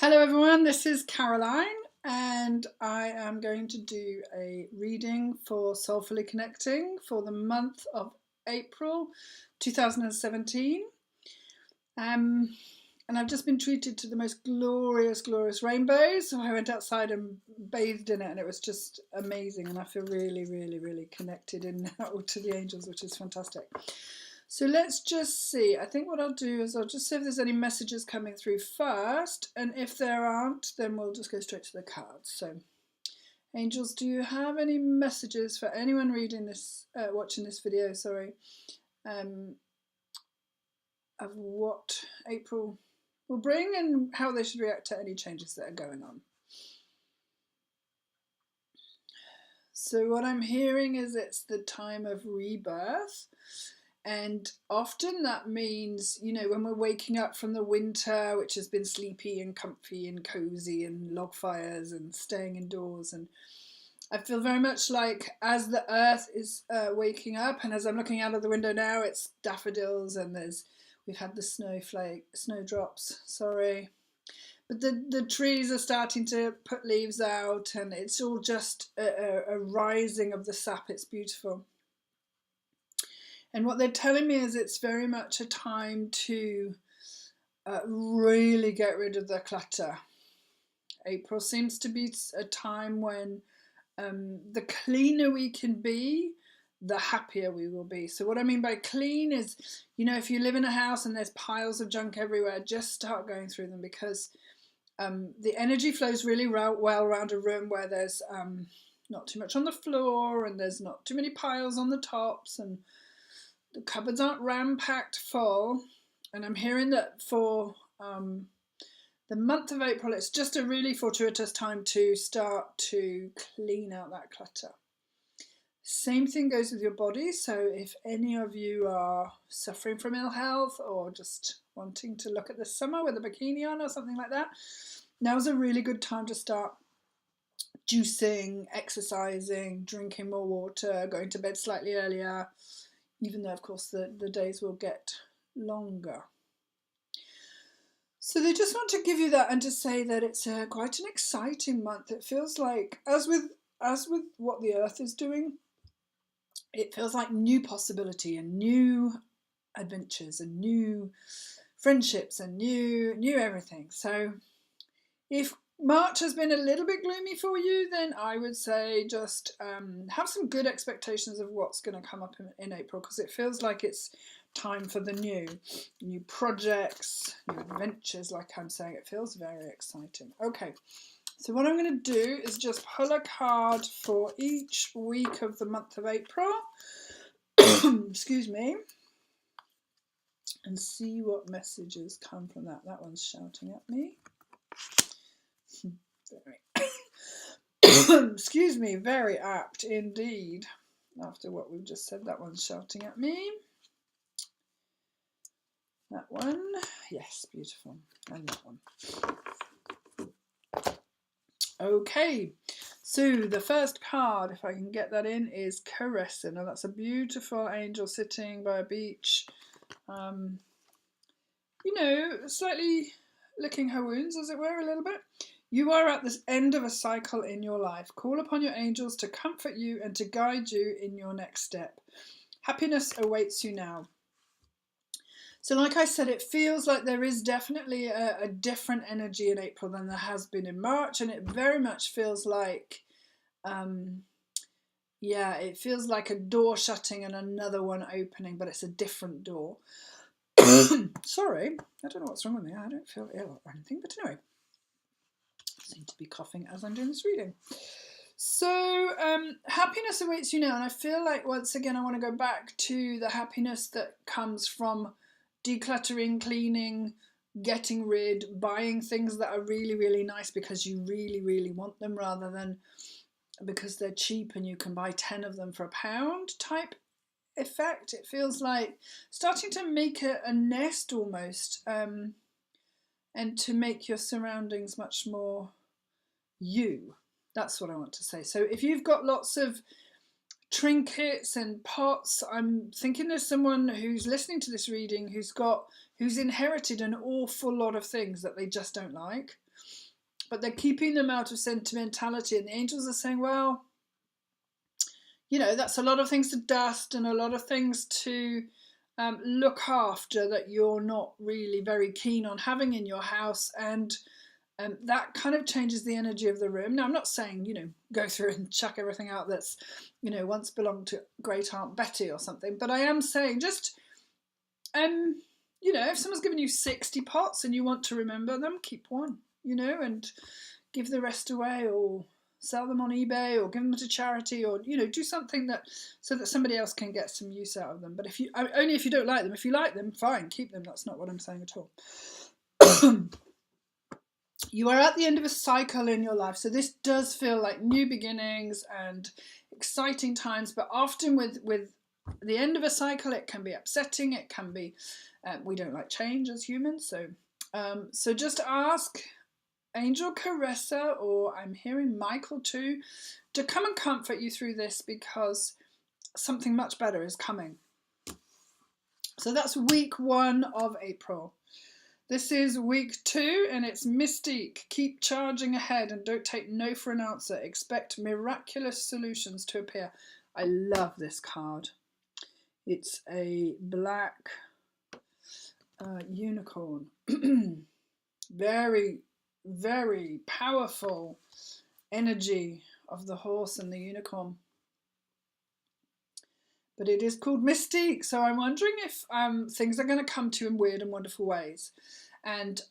Hello everyone, this is Caroline and I am going to do a reading for Soulfully Connecting for the month of April 2017. And I've just been treated to the most glorious rainbows. So I went outside and bathed in it and it was just amazing, and I feel really connected in now to the angels, which is fantastic. So let's just see. I think what I'll do is I'll just see if there's any messages coming through first, and if there aren't, then we'll just go straight to the cards. So, angels, do you have any messages for anyone reading this, watching this video? Sorry, of what April will bring and how they should react to any changes that are going on. So what I'm hearing is it's the time of rebirth. And often that means, you know, when we're waking up from the winter, which has been sleepy and comfy and cozy and log fires and staying indoors. And I feel very much like as the earth is waking up, and as I'm looking out of the window now, it's daffodils and we've had the snowdrops, sorry. But the trees are starting to put leaves out, and it's all just a rising of the sap. It's beautiful. And what they're telling me is it's very much a time to really get rid of the clutter. April seems to be a time when the cleaner we can be, the happier we will be. So what I mean by clean is, you know, if you live in a house and there's piles of junk everywhere, just start going through them, because the energy flows really well around a room where there's not too much on the floor and there's not too many piles on the tops, and the cupboards aren't ram-packed full. And I'm hearing that for the month of April, it's just a really fortuitous time to start to clean out that clutter. Same thing goes with your body. So if any of you are suffering from ill health or just wanting to look at the summer with a bikini on or something like that, now's a really good time to start juicing, exercising, drinking more water, going to bed slightly earlier, even though, of course, the days will get longer. So they just want to give you that and to say that it's quite an exciting month. It feels like, as with what the earth is doing, it feels like new possibility and new adventures and new friendships and new everything. So if March has been a little bit gloomy for you, then I would say just have some good expectations of what's going to come up in April, because it feels like it's time for the new projects, new adventures, like I'm saying. It feels very exciting. Okay, so what I'm going to do is just pull a card for each week of the month of April. Excuse me. And see what messages come from that. That one's shouting at me. Excuse me, very apt indeed. After what we've just said, that one's shouting at me. That one, yes, beautiful. And that one. Okay, so the first card, if I can get that in, is Caressing. Now that's a beautiful angel sitting by a beach. You know, slightly licking her wounds, as it were, a little bit. You are at this end of a cycle in your life. Call upon your angels to comfort you and to guide you in your next step. Happiness awaits you now. So like I said, it feels like there is definitely a different energy in April than there has been in March. And it very much feels like, yeah, it feels like a door shutting and another one opening, but it's a different door. Sorry, I don't know what's wrong with me. I don't feel ill or anything, but anyway. I seem to be coughing as I'm doing this reading. So happiness awaits you now, and I feel like once again I want to go back to the happiness that comes from decluttering, cleaning, getting rid, buying things that are really nice because you really want them, rather than because they're cheap and you can buy 10 of them for £1 type effect. It feels like starting to make a nest almost, and to make your surroundings much more you. That's what I want to say. So if you've got lots of trinkets and pots, I'm thinking there's someone who's listening to this reading who's inherited an awful lot of things that they just don't like. but they're keeping them out of sentimentality. And the angels are saying, well, you know, that's a lot of things to dust and a lot of things to look after that you're not really very keen on having in your house. And that kind of changes the energy of the room. Now, I'm not saying, you know, go through and chuck everything out that's, you know, once belonged to Great Aunt Betty or something. But I am saying just, you know, if someone's given you 60 pots and you want to remember them, keep one, you know, and give the rest away, or sell them on eBay, or give them to charity, or, you know, do something that so that somebody else can get some use out of them. But if you only if you don't like them. If you like them, fine, keep them. That's not what I'm saying at all. You are at the end of a cycle in your life, so this does feel like new beginnings and exciting times. But often with the end of a cycle, it can be upsetting. It can be we don't like change as humans, so just ask Angel Caressa, or I'm hearing Michael too, to come and comfort you through this, because something much better is coming. So that's week 1 of April. This is week 2, and it's Mystique. Keep charging ahead and don't take no for an answer. Expect miraculous solutions to appear. I love this card. It's a black unicorn. Very, very powerful energy of the horse and the unicorn. But it is called Mystique, so I'm wondering if things are going to come to you in weird and wonderful ways. And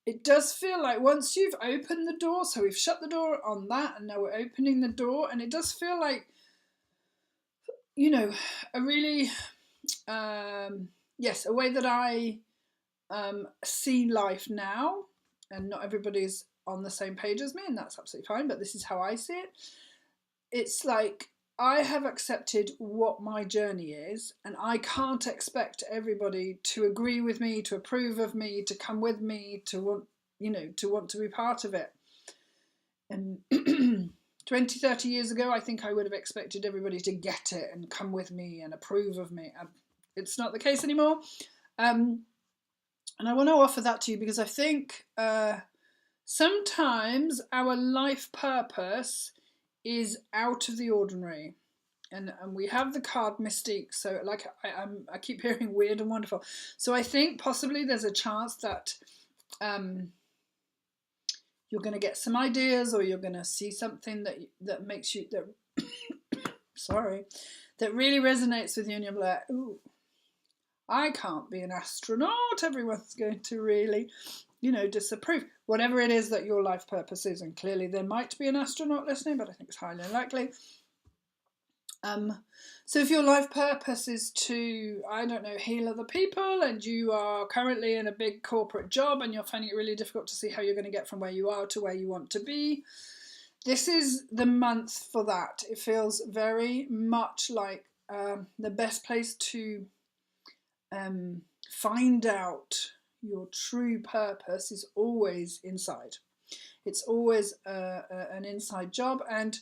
it does feel like once you've opened the door, so we've shut the door on that, and now we're opening the door, and it does feel like, you know, a really, yes, a way that I see life now, and not everybody's on the same page as me, and that's absolutely fine, but this is how I see it. It's like I have accepted what my journey is, and I can't expect everybody to agree with me, to approve of me, to come with me, to want, you know, to want to be part of it. And 20, 30 years ago, I think I would have expected everybody to get it and come with me and approve of me. It's not the case anymore. And I want to offer that to you because I think sometimes our life purpose is out of the ordinary. And we have the card Mystique, so like I keep hearing weird and wonderful. So I think possibly there's a chance that you're going to get some ideas, or you're going to see something that makes you that really resonates with you, and you're like, ooh, I can't be an astronaut. Everyone's going to really, you know, disapprove. Whatever it is that your life purpose is, and clearly there might be an astronaut listening, but I think it's highly unlikely. So if your life purpose is to, I don't know, heal other people, and you are currently in a big corporate job and you're finding it really difficult to see how you're going to get from where you are to where you want to be, this is the month for that. It feels very much like the best place to find out your true purpose is always inside. It's always an inside job, and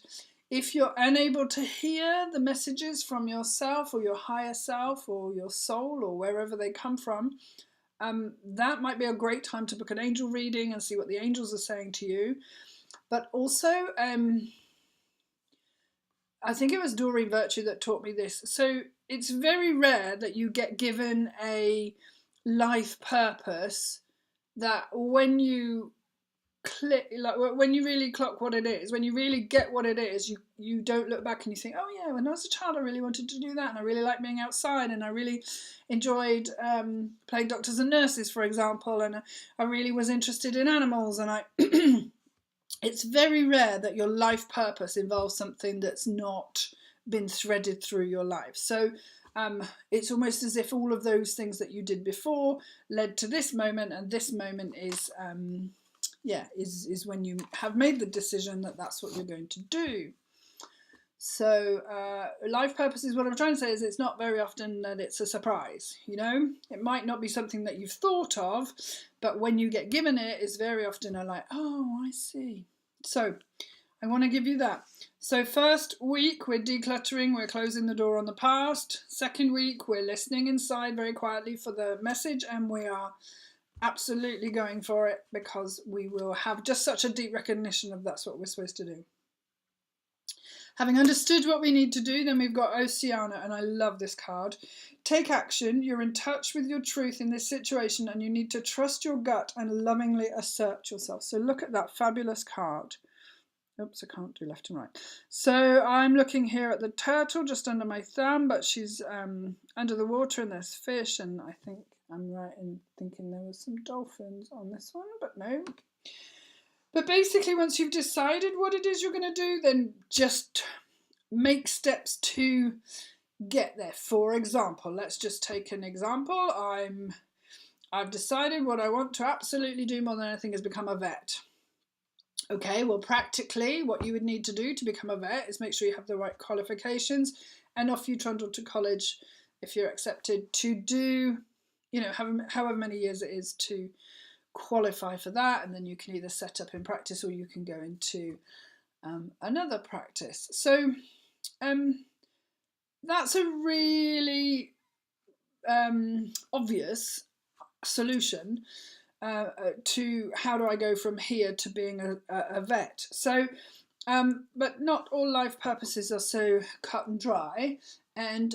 if you're unable to hear the messages from yourself or your higher self or your soul or wherever they come from, that might be a great time to book an angel reading and see what the angels are saying to you. But also, I think it was Doreen Virtue that taught me this. So it's very rare that you get given a life purpose that when you click, like when you really clock what it is, when you really get what it is, you don't look back and you think, oh yeah, when I was a child I really wanted to do that, and I really liked being outside, and I really enjoyed playing doctors and nurses, for example, and I really was interested in animals, and I it's very rare that your life purpose involves something that's not been threaded through your life. So it's almost as if all of those things that you did before led to this moment, and this moment is is when you have made the decision that that's what you're going to do. So life purpose is what I'm trying to say is it's not very often that it's a surprise, you know. It might not be something that you've thought of, but when you get given it, it's very often like, oh, I see. So I want to give you that. So first week, we're decluttering, we're closing the door on the past. Second week, we're listening inside very quietly for the message, and we are absolutely going for it, because we will have just such a deep recognition of that's what we're supposed to do. Having understood what we need to do, then we've got Oceana, and I love this card. Take action. You're in touch with your truth in this situation, and you need to trust your gut and lovingly assert yourself. So look at that fabulous card. Oops, I can't do left and right. So I'm looking here at the turtle just under my thumb, but she's under the water and there's fish, and I think I'm right in thinking there was some dolphins on this one, but no. But basically, once you've decided what it is you're going to do, then just make steps to get there. For example, let's just take an example. I've decided what I want to absolutely do more than anything is become a vet. Okay, well, practically, what you would need to do to become a vet is make sure you have the right qualifications, and off you trundle to college if you're accepted to do, however many years it is to qualify for that, and then you can either set up in practice or you can go into another practice. So that's a really obvious solution to how do I go from here to being a vet. So but not all life purposes are so cut and dry, and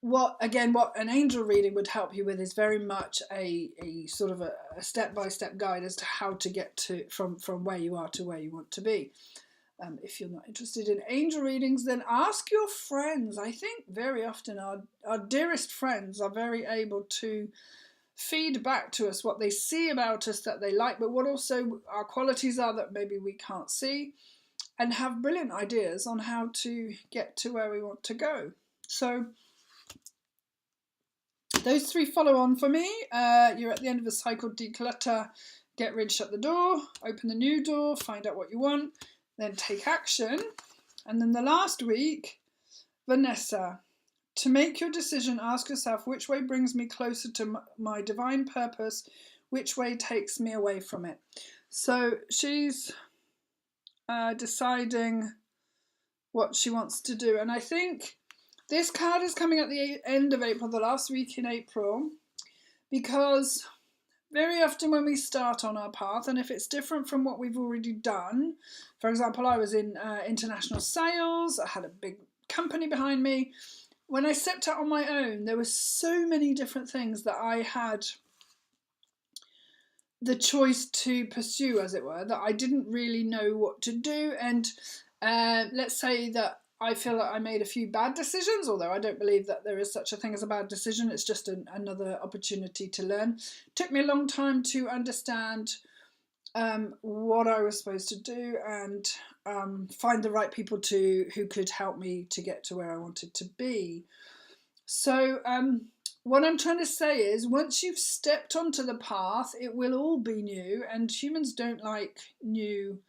what an angel reading would help you with is very much a sort of a step-by-step guide as to how to get to from where you are to where you want to be. If you're not interested in angel readings, then ask your friends. I think very often our dearest friends are very able to feed back to us what they see about us that they like, but what also our qualities are that maybe we can't see, and have brilliant ideas on how to get to where we want to go. So those three follow on for me. You're at the end of a cycle. Declutter, get rid, shut the door, open the new door, find out what you want, then take action. And then the last week, Vanessa, to make your decision, ask yourself, which way brings me closer to my divine purpose? Which way takes me away from it? So she's deciding what she wants to do. And I think this card is coming at the end of April, the last week in April, because very often when we start on our path, and if it's different from what we've already done, for example, I was in international sales, I had a big company behind me. When I stepped out on my own, there were so many different things that I had the choice to pursue, as it were, that I didn't really know what to do. And let's say that I feel like I made a few bad decisions, although I don't believe that there is such a thing as a bad decision. It's just another opportunity to learn. It took me a long time to understand what I was supposed to do, and find the right people who could help me to get to where I wanted to be. So what I'm trying to say is, once you've stepped onto the path, it will all be new, and humans don't like new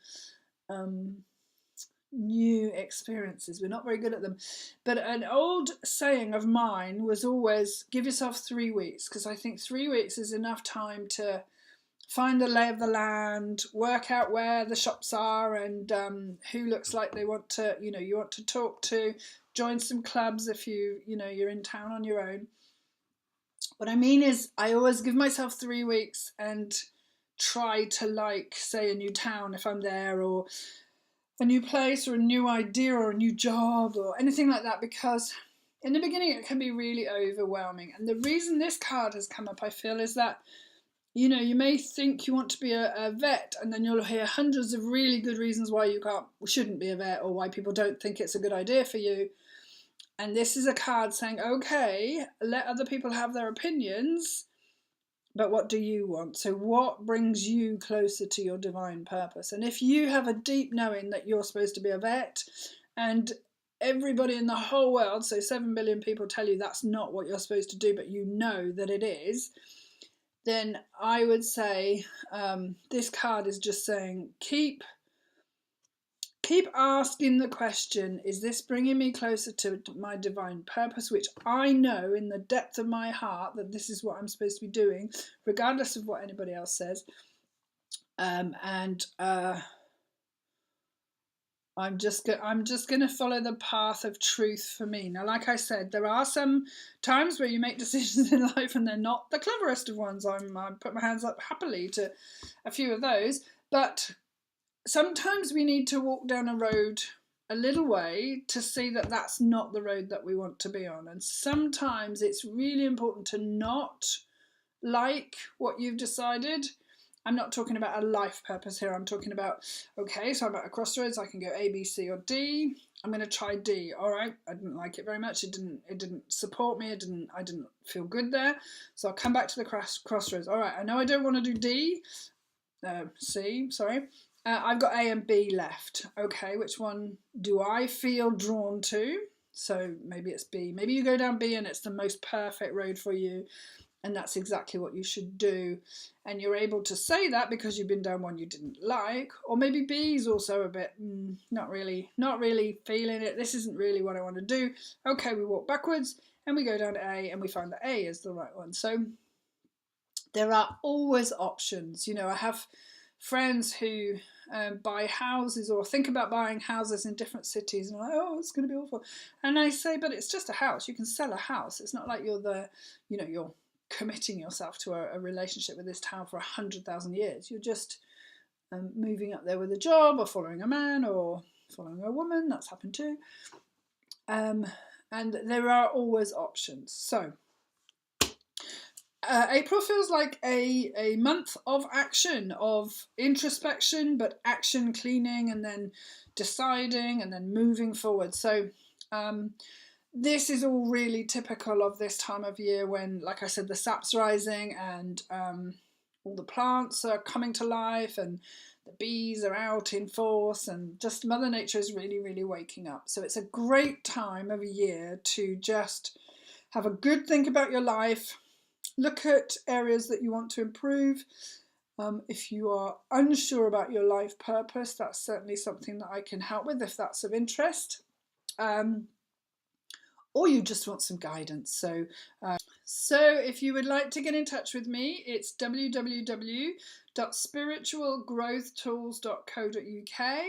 experiences. We're not very good at them. But an old saying of mine was always, give yourself 3 weeks, because I think 3 weeks is enough time to find the lay of the land, work out where the shops are, and who looks like they want to, you want to talk to, join some clubs if you're in town on your own. What I mean is, I always give myself 3 weeks and try to say a new town if I'm there, or a new place, or a new idea, or a new job, or anything like that, because in the beginning it can be really overwhelming. And the reason this card has come up, I feel, is that you may think you want to be a vet, and then you'll hear hundreds of really good reasons why you shouldn't be a vet, or why people don't think it's a good idea for you. And this is a card saying, okay, let other people have their opinions, but what do you want? So what brings you closer to your divine purpose? And if you have a deep knowing that you're supposed to be a vet, and everybody in the whole world, so 7 billion people, tell you that's not what you're supposed to do, but you know that it is, then I would say this card is just saying, keep asking the question, is this bringing me closer to my divine purpose, which I know in the depth of my heart that this is what I'm supposed to be doing, regardless of what anybody else says. And I'm just going to follow the path of truth for me. Now, like I said, there are some times where you make decisions in life and they're not the cleverest of ones. I put my hands up happily to a few of those, but sometimes we need to walk down a road a little way to see that that's not the road that we want to be on. And sometimes it's really important to not like what you've decided. I'm not talking about a life purpose here. I'm talking about, okay, so I'm at a crossroads. I can go A, B, C, or D. I'm going to try D. All right, I didn't like it very much. It didn't support me. I didn't feel good there. So I'll come back to the crossroads. All right, I know I don't want to do D. C, sorry. I've got A and B left. Okay, which one do I feel drawn to? So maybe it's B. Maybe you go down B and it's the most perfect road for you, and that's exactly what you should do. And you're able to say that because you've been down one you didn't like. Or maybe B is also a bit, not really feeling it. This isn't really what I want to do. Okay, we walk backwards and we go down to A and we find that A is the right one. So there are always options. You know, I have friends who buy houses or think about buying houses in different cities, and I'm like, oh, it's going to be awful. And I say, but it's just a house. You can sell a house. It's not like you're committing yourself to a relationship with this town for 100,000 years. You're just moving up there with a job, or following a man, or following a woman. That's happened too. And there are always options. So April feels like a month of action, of introspection, but action, cleaning, and then deciding, and then moving forward. So this is all really typical of this time of year when, like I said, the sap's rising and all the plants are coming to life and the bees are out in force, and just Mother Nature is really, really waking up. So it's a great time of year to just have a good think about your life. Look at areas that you want to improve. If you are unsure about your life purpose, that's certainly something that I can help with if that's of interest. Or you just want some guidance. So if you would like to get in touch with me, it's www.spiritualgrowthtools.co.uk.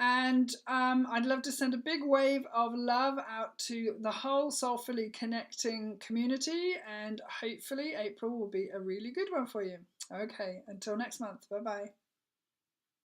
And I'd love to send a big wave of love out to the whole Soulfully Connecting community, and hopefully April will be a really good one for you. Okay, until next month. Bye-bye.